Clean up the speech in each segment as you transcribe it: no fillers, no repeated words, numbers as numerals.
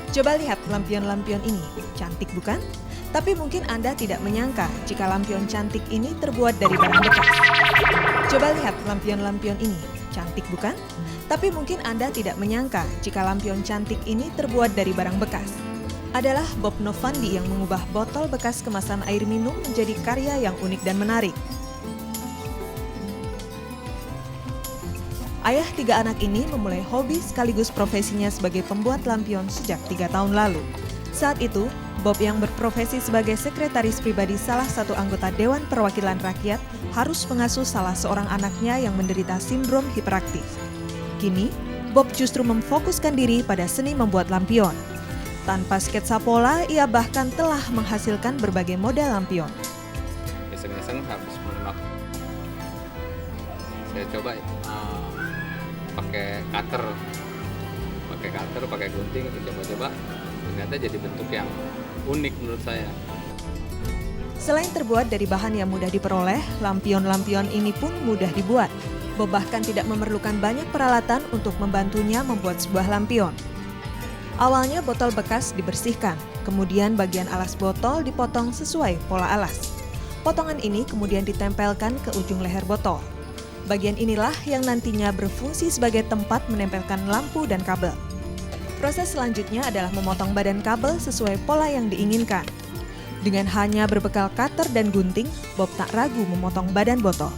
Coba lihat lampion-lampion ini, cantik bukan? Tapi mungkin Anda tidak menyangka jika lampion cantik ini terbuat dari barang bekas. Coba lihat lampion-lampion ini, cantik bukan? Tapi mungkin Anda tidak menyangka jika lampion cantik ini terbuat dari barang bekas. Adalah Bob Novandi yang mengubah botol bekas kemasan air minum menjadi karya yang unik dan menarik. Ayah 3 anak ini memulai hobi sekaligus profesinya sebagai pembuat lampion sejak 3 tahun lalu. Saat itu, Bob yang berprofesi sebagai sekretaris pribadi salah satu anggota Dewan Perwakilan Rakyat harus mengasuh salah seorang anaknya yang menderita sindrom hiperaktif. Kini, Bob justru memfokuskan diri pada seni membuat lampion. Tanpa sketsa pola, ia bahkan telah menghasilkan berbagai model lampion. Iseng-iseng habis menyimak, saya coba pakai cutter, pakai gunting, itu coba-coba, ternyata jadi bentuk yang unik menurut saya. Selain terbuat dari bahan yang mudah diperoleh, lampion-lampion ini pun mudah dibuat. Bob bahkan tidak memerlukan banyak peralatan untuk membantunya membuat sebuah lampion. Awalnya botol bekas dibersihkan, kemudian bagian alas botol dipotong sesuai pola alas. Potongan ini kemudian ditempelkan ke ujung leher botol. Bagian inilah yang nantinya berfungsi sebagai tempat menempelkan lampu dan kabel. Proses selanjutnya adalah memotong badan kabel sesuai pola yang diinginkan. Dengan hanya berbekal cutter dan gunting, Bob tak ragu memotong badan botol.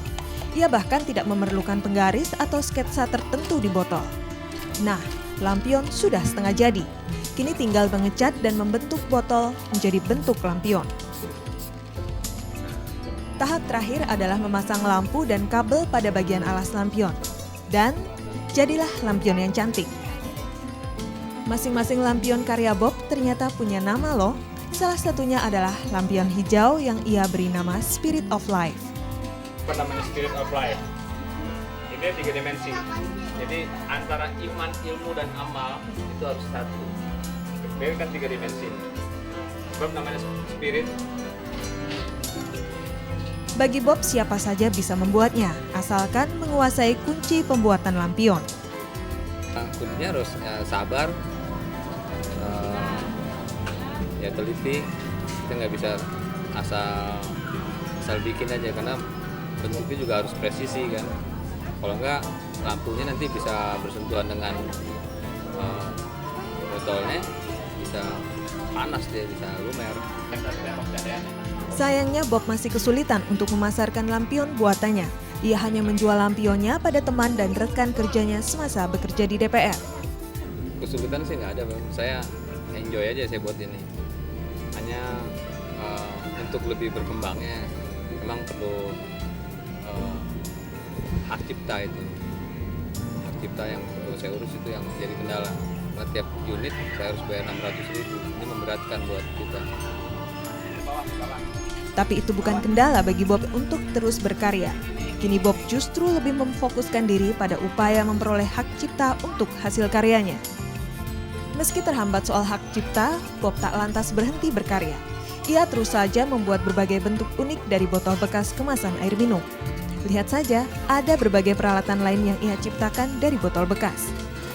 Ia bahkan tidak memerlukan penggaris atau sketsa tertentu di botol. Nah, lampion sudah setengah jadi. Kini tinggal mengecat dan membentuk botol menjadi bentuk lampion. Tahap terakhir adalah memasang lampu dan kabel pada bagian alas lampion. Dan jadilah lampion yang cantik. Masing-masing lampion karya Bob ternyata punya nama loh. Salah satunya adalah lampion hijau yang ia beri nama Spirit of Life. Apa namanya Spirit of Life? Ini 3 dimensi. Jadi antara iman, ilmu, dan amal itu harus satu. Dia kan 3 dimensi. Sebab namanya Spirit. Bagi Bob, siapa saja bisa membuatnya, asalkan menguasai kunci pembuatan lampion. Kuncinya harus sabar, ya teliti. Kita nggak bisa asal bikin aja, karena bentuknya juga harus presisi kan. Kalau nggak, lampunya nanti bisa bersentuhan dengan botolnya, bisa panas, dia bisa lumer. Sayangnya Bob masih kesulitan untuk memasarkan lampion buatannya. Ia hanya menjual lampionnya pada teman dan rekan kerjanya semasa bekerja di DPR. Kesulitan sih nggak ada, Bang. Saya enjoy aja saya buat ini. Hanya untuk lebih berkembangnya memang perlu hak cipta itu. Hak cipta yang perlu saya urus itu yang jadi kendala. Karena tiap unit saya harus bayar 600.000. Ini memberatkan buat kita. Tapi itu bukan kendala bagi Bob untuk terus berkarya. Kini Bob justru lebih memfokuskan diri pada upaya memperoleh hak cipta untuk hasil karyanya. Meski terhambat soal hak cipta, Bob tak lantas berhenti berkarya. Ia terus saja membuat berbagai bentuk unik dari botol bekas kemasan air minum. Lihat saja, ada berbagai peralatan lain yang ia ciptakan dari botol bekas.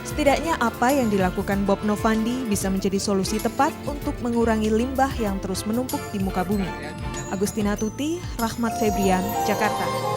Setidaknya apa yang dilakukan Bob Novandi bisa menjadi solusi tepat untuk mengurangi limbah yang terus menumpuk di muka bumi. Agustina Tuti, Rahmat Febrian, Jakarta.